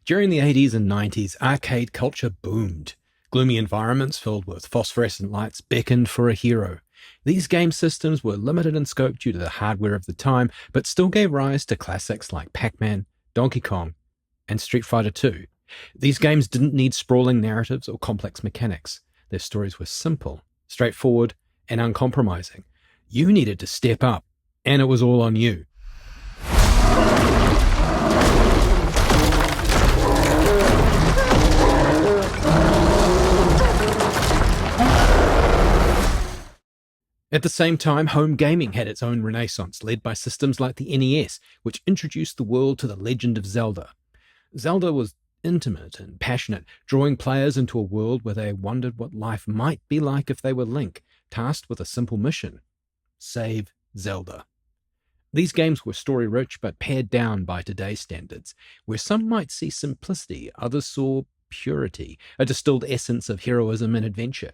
During the 80s and 90s, arcade culture boomed. Gloomy environments filled with phosphorescent lights beckoned for a hero. These game systems were limited in scope due to the hardware of the time, but still gave rise to classics like Pac-Man, Donkey Kong, and Street Fighter II. These games didn't need sprawling narratives or complex mechanics. Their stories were simple, straightforward, and uncompromising. You needed to step up, and it was all on you. At the same time, home gaming had its own renaissance, led by systems like the NES, which introduced the world to the Legend of Zelda. Zelda was intimate and passionate, drawing players into a world where they wondered what life might be like if they were Link, tasked with a simple mission: save Zelda. These games were story-rich but pared down by today's standards. Where some might see simplicity, others saw purity, a distilled essence of heroism and adventure.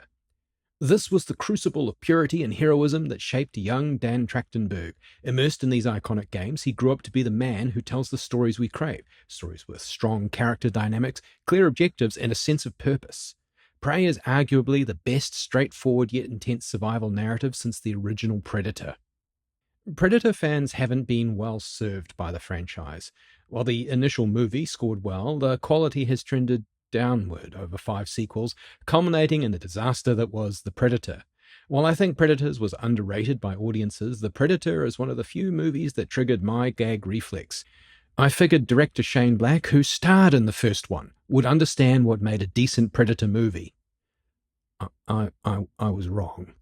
This was the crucible of purity and heroism that shaped young Dan Trachtenberg. Immersed in these iconic games, he grew up to be the man who tells the stories we crave, stories with strong character dynamics, clear objectives, and a sense of purpose. Prey is arguably the best straightforward yet intense survival narrative since the original Predator. Predator fans haven't been well served by the franchise. While the initial movie scored well, the quality has trended downward over 5 sequels, culminating in the disaster that was The Predator. While I think Predators was underrated by audiences, The Predator is one of the few movies that triggered my gag reflex. I figured director Shane Black, who starred in the first one, would understand what made a decent Predator movie. I was wrong.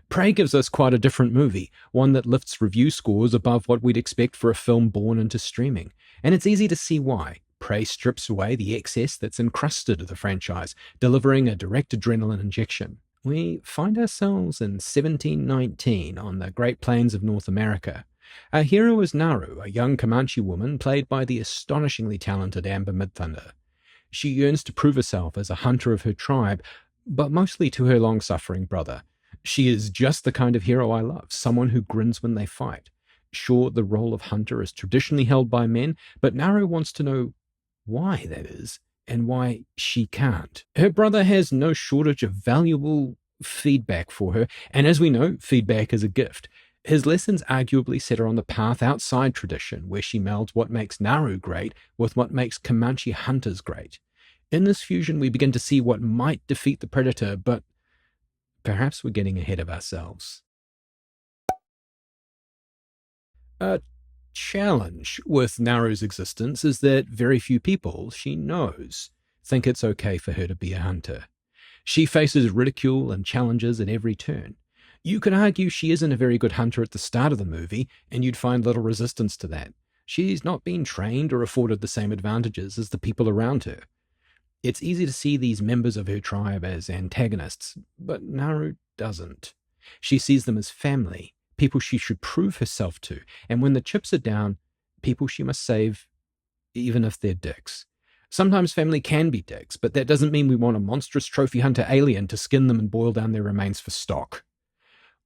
Prey gives us quite a different movie, one that lifts review scores above what we'd expect for a film born into streaming, and it's easy to see why. Prey strips away the excess that's encrusted the franchise, delivering a direct adrenaline injection. We find ourselves in 1719 on the Great Plains of North America. Our hero is Naru, a young Comanche woman played by the astonishingly talented Amber Midthunder. She yearns to prove herself as a hunter of her tribe, but mostly to her long-suffering brother. She is just the kind of hero I love, someone who grins when they fight. Sure, the role of hunter is traditionally held by men, but Naru wants to know why that is, and why she can't. Her brother has no shortage of valuable feedback for her, and as we know, feedback is a gift. His lessons arguably set her on the path outside tradition, where she melds what makes Naru great with what makes Comanche hunters great. In this fusion, we begin to see what might defeat the Predator, but perhaps we're getting ahead of ourselves. A challenge with Naru's existence is that very few people she knows think it's okay for her to be a hunter. She faces ridicule and challenges at every turn. You could argue she isn't a very good hunter at the start of the movie, and you'd find little resistance to that. She's not been trained or afforded the same advantages as the people around her. It's easy to see these members of her tribe as antagonists, but Naru doesn't. She sees them as family, people she should prove herself to, and when the chips are down, people she must save, even if they're dicks. Sometimes family can be dicks, but that doesn't mean we want a monstrous trophy hunter alien to skin them and boil down their remains for stock.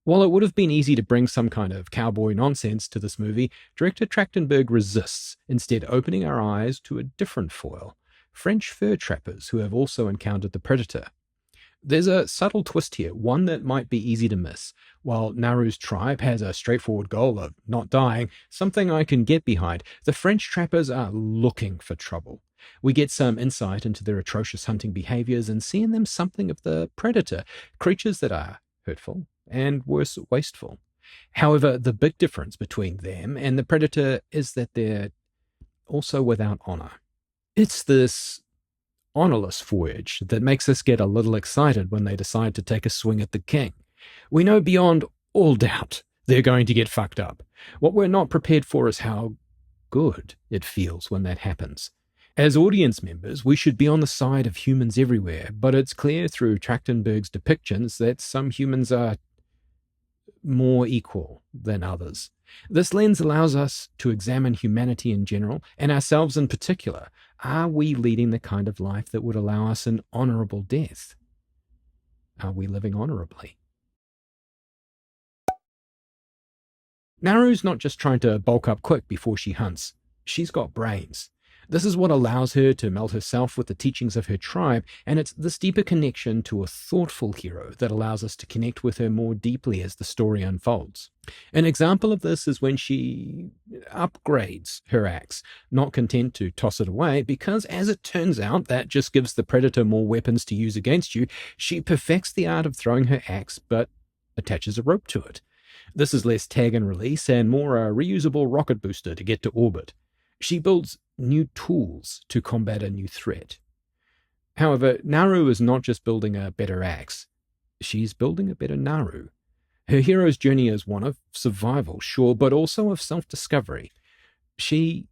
While it would have been easy to bring some kind of cowboy nonsense to this movie, director Trachtenberg resists, instead opening our eyes to a different foil: French fur trappers who have also encountered the Predator. There's a subtle twist here, one that might be easy to miss. While Naru's tribe has a straightforward goal of not dying, something I can get behind, the French trappers are looking for trouble. We get some insight into their atrocious hunting behaviors and see in them something of the Predator, creatures that are hurtful and worse, wasteful. However, the big difference between them and the Predator is that they're also without honor. It's this honorless voyage that makes us get a little excited when they decide to take a swing at the king. We know beyond all doubt they're going to get fucked up. What we're not prepared for is how good it feels when that happens. As audience members, we should be on the side of humans everywhere, but it's clear through Trachtenberg's depictions that some humans are more equal than others. This lens allows us to examine humanity in general, and ourselves in particular. Are we leading the kind of life that would allow us an honorable death? Are we living honorably? Naru's not just trying to bulk up quick before she hunts. She's got brains. This is what allows her to meld herself with the teachings of her tribe, and it's this deeper connection to a thoughtful hero that allows us to connect with her more deeply as the story unfolds. An example of this is when she upgrades her axe, not content to toss it away, because as it turns out, that just gives the predator more weapons to use against you. She perfects the art of throwing her axe, but attaches a rope to it. This is less tag and release and more a reusable rocket booster to get to orbit. She builds new tools to combat a new threat. However, Naru is not just building a better axe, she's building a better Naru. Her hero's journey is one of survival, sure, but also of self-discovery. She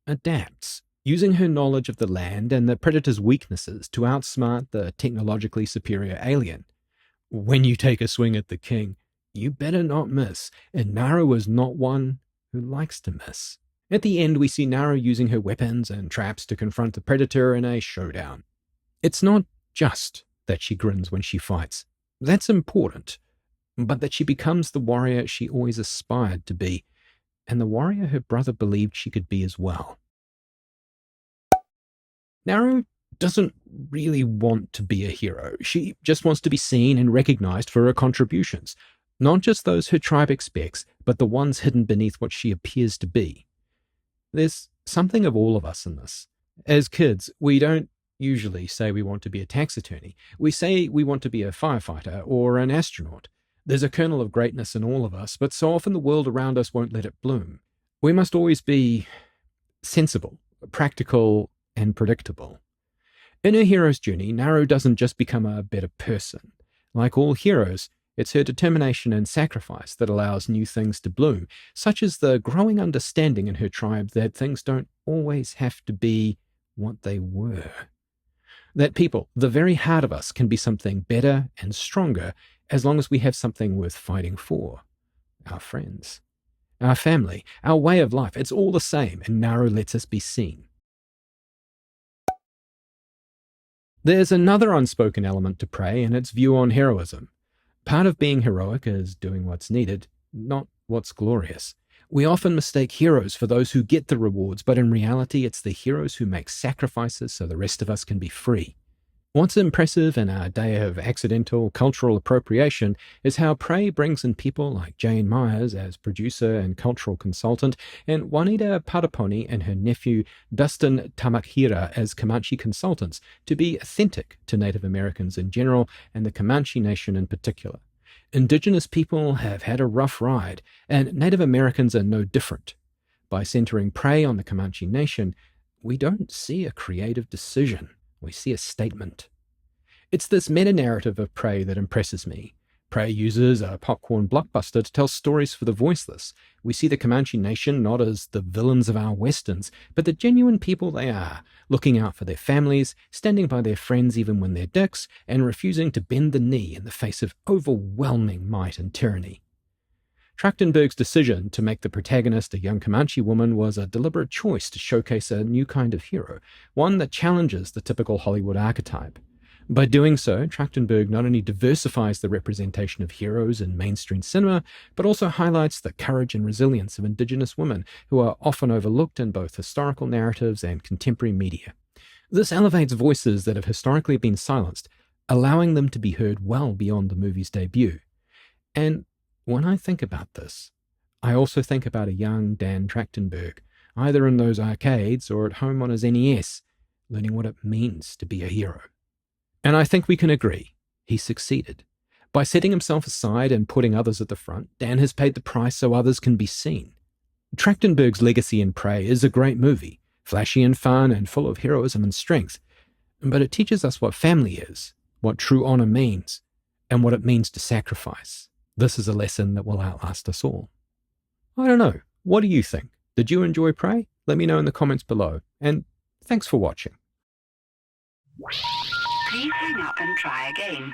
adapts, using her knowledge of the land and the predator's weaknesses to outsmart the technologically superior alien. When you take a swing at the king, you better not miss, and Naru is not one who likes to miss. At the end, we see Naru using her weapons and traps to confront the predator in a showdown. It's not just that she grins when she fights. That's important, but that she becomes the warrior she always aspired to be, and the warrior her brother believed she could be as well. Naru doesn't really want to be a hero. She just wants to be seen and recognized for her contributions, not just those her tribe expects, but the ones hidden beneath what she appears to be. There's something of all of us in this. As kids, we don't usually say we want to be a tax attorney. We say we want to be a firefighter or an astronaut. There's a kernel of greatness in all of us, but so often the world around us won't let it bloom. We must always be sensible, practical, and predictable. In her hero's journey, Naru doesn't just become a better person. Like all heroes, it's her determination and sacrifice that allows new things to bloom, such as the growing understanding in her tribe that things don't always have to be what they were. That people, the very heart of us, can be something better and stronger as long as we have something worth fighting for. Our friends, our family, our way of life, it's all the same, and Naru lets us be seen. There's another unspoken element to Prey and its view on heroism. Part of being heroic is doing what's needed, not what's glorious. We often mistake heroes for those who get the rewards, but in reality it's the heroes who make sacrifices so the rest of us can be free. What's impressive in our day of accidental cultural appropriation is how Prey brings in people like Jane Myers as producer and cultural consultant, and Juanita Padaponi and her nephew Dustin Tamahira as Comanche consultants to be authentic to Native Americans in general and the Comanche Nation in particular. Indigenous people have had a rough ride, and Native Americans are no different. By centering Prey on the Comanche Nation, we don't see a creative decision. We see a statement. It's this meta-narrative of Prey that impresses me. Prey uses a popcorn blockbuster to tell stories for the voiceless. We see the Comanche Nation not as the villains of our westerns, but the genuine people they are, looking out for their families, standing by their friends even when they're dicks, and refusing to bend the knee in the face of overwhelming might and tyranny. Trachtenberg's decision to make the protagonist a young Comanche woman was a deliberate choice to showcase a new kind of hero, one that challenges the typical Hollywood archetype. By doing so, Trachtenberg not only diversifies the representation of heroes in mainstream cinema, but also highlights the courage and resilience of Indigenous women, who are often overlooked in both historical narratives and contemporary media. This elevates voices that have historically been silenced, allowing them to be heard well beyond the movie's debut. And when I think about this, I also think about a young Dan Trachtenberg, either in those arcades or at home on his NES, learning what it means to be a hero. And I think we can agree, he succeeded. By setting himself aside and putting others at the front, Dan has paid the price so others can be seen. Trachtenberg's legacy in Prey is a great movie, flashy and fun and full of heroism and strength, but it teaches us what family is, what true honor means, and what it means to sacrifice. This is a lesson that will outlast us all. I don't know. What do you think? Did you enjoy Prey? Let me know in the comments below. And thanks for watching. Please hang up and try again.